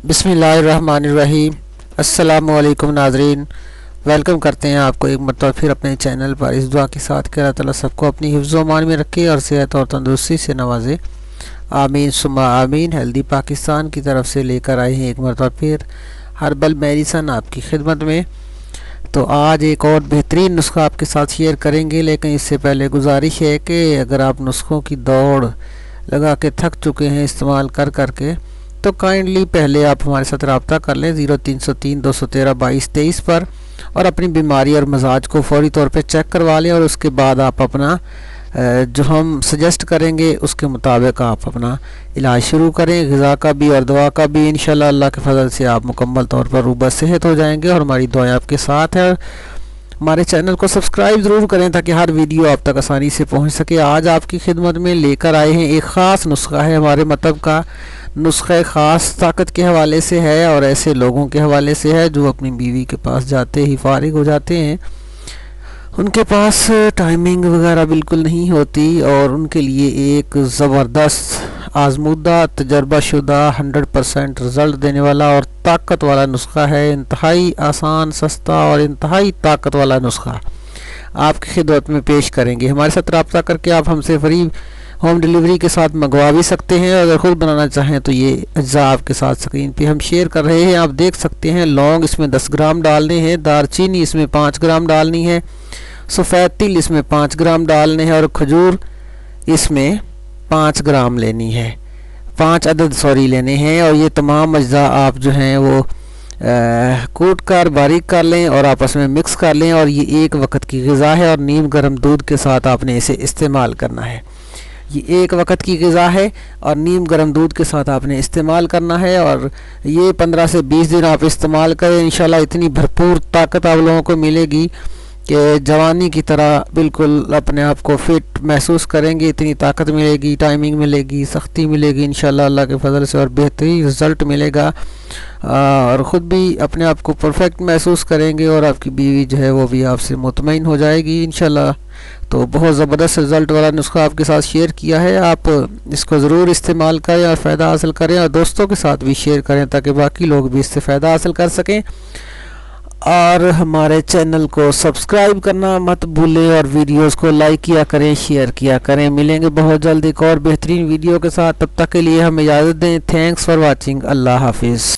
बिस्मिल्लाहिर्रहमानिर्रहीम। अस्सलाम वालेकुम नाज़रीन, वेलकम करते हैं आपको एक मरतबा फिर अपने चैनल पर। इस दुआ के साथ कि अल्लाह ताला सबको अपनी हिफ्ज़ व अमान में रखे और सेहत और तंदुरुस्ती से नवाजे, आमीन सुम्मा आमीन। हेल्दी पाकिस्तान की तरफ से लेकर आए हैं एक मरतबा फिर हर्बल मेडिसन आपकी खिदमत में। तो आज एक और बेहतरीन नुस्खा आपके साथ शेयर करेंगे, लेकिन इससे पहले गुजारिश है कि अगर आप नुस्खों की दौड़ लगा के थक चुके हैं इस्तेमाल कर करके, तो काइंडली पहले आप हमारे साथ रब्ता कर लें 0303 213 2223 पर और अपनी बीमारी और मजाज को फौरी तौर पे चेक करवा लें। और उसके बाद आप अपना जो हम सजेस्ट करेंगे उसके मुताबिक आप अपना इलाज शुरू करें, ग़िज़ा का भी और दवा का भी। इंशाल्लाह अल्लाह के फजल से आप मुकम्मल तौर पर रूबा सेहत हो जाएंगे और हमारी दुआएं आपके साथ है। हमारे चैनल को सब्सक्राइब ज़रूर करें ताकि हर वीडियो आप तक आसानी से पहुंच सके। आज आपकी खिदमत में लेकर आए हैं एक ख़ास नुस्खा है, हमारे मतलब का नुस्खा ख़ास ताकत के हवाले से है और ऐसे लोगों के हवाले से है जो अपनी बीवी के पास जाते ही फारिग हो जाते हैं, उनके पास टाइमिंग वगैरह बिल्कुल नहीं होती, और उनके लिए एक ज़बरदस्त आजमूदा तजर्बाशुदा 100% रिज़ल्ट देने वाला और ताकत वाला नुस्खा है। इंतहाई आसान, सस्ता और इंतहाई ताकत वाला नुस्खा आपकी खिदमत में पेश करेंगे। हमारे साथ रब्ता करके आप हमसे फ्री होम डिलीवरी के साथ मंगवा भी सकते हैं। अगर ख़ुद बनाना चाहें तो ये अज्जा आपके साथ स्क्रीन पे हम शेयर कर रहे हैं, आप देख सकते हैं। लौंग इसमें 10 ग्राम डालने हैं, दारचीनी इसमें 5 ग्राम डालनी है, सफ़ेद तिल इसमें 5 ग्राम डालने हैं और खजूर इसमें 5 ग्राम लेनी है, 5 अदद लेने हैं। और ये तमाम अज्जा आप जो हैं वो कूट कर बारीक कर लें और आपस में मिक्स कर लें। और ये एक वक्त की ग़िज़ा है और नीम गर्म दूध के साथ आपने इसे इस्तेमाल करना है। ये एक वक्त की ग़िज़ा है और नीम गर्म दूध के साथ आपने इस्तेमाल करना है। और ये 15 से 20 दिन आप इस्तेमाल करें, इंशाल्लाह इतनी भरपूर ताकत आप लोगों को मिलेगी कि जवानी की तरह बिल्कुल अपने आप को फिट महसूस करेंगे। इतनी ताकत मिलेगी, टाइमिंग मिलेगी, सख्ती मिलेगी इंशाल्लाह अल्लाह के फजल से, और बेहतरीन रिज़ल्ट मिलेगा और ख़ुद भी अपने आप को परफेक्ट महसूस करेंगे और आपकी बीवी जो है वो भी आपसे मुतमईन हो जाएगी इंशाल्लाह। तो बहुत ज़बरदस्त रिज़ल्ट वाला नुस्खा आपके साथ शेयर किया है, आप इसको ज़रूर इस्तेमाल करें और फ़ायदा हासिल करें और दोस्तों के साथ भी शेयर करें ताकि बाकी लोग भी इससे फ़ायदा हासिल कर सकें। और हमारे चैनल को सब्सक्राइब करना मत भूलें और वीडियोस को लाइक किया करें, शेयर किया करें। मिलेंगे बहुत जल्द एक और बेहतरीन वीडियो के साथ, तब तक के लिए हमें इजाज़त दें। Thanks for watching. अल्लाह हाफिज़।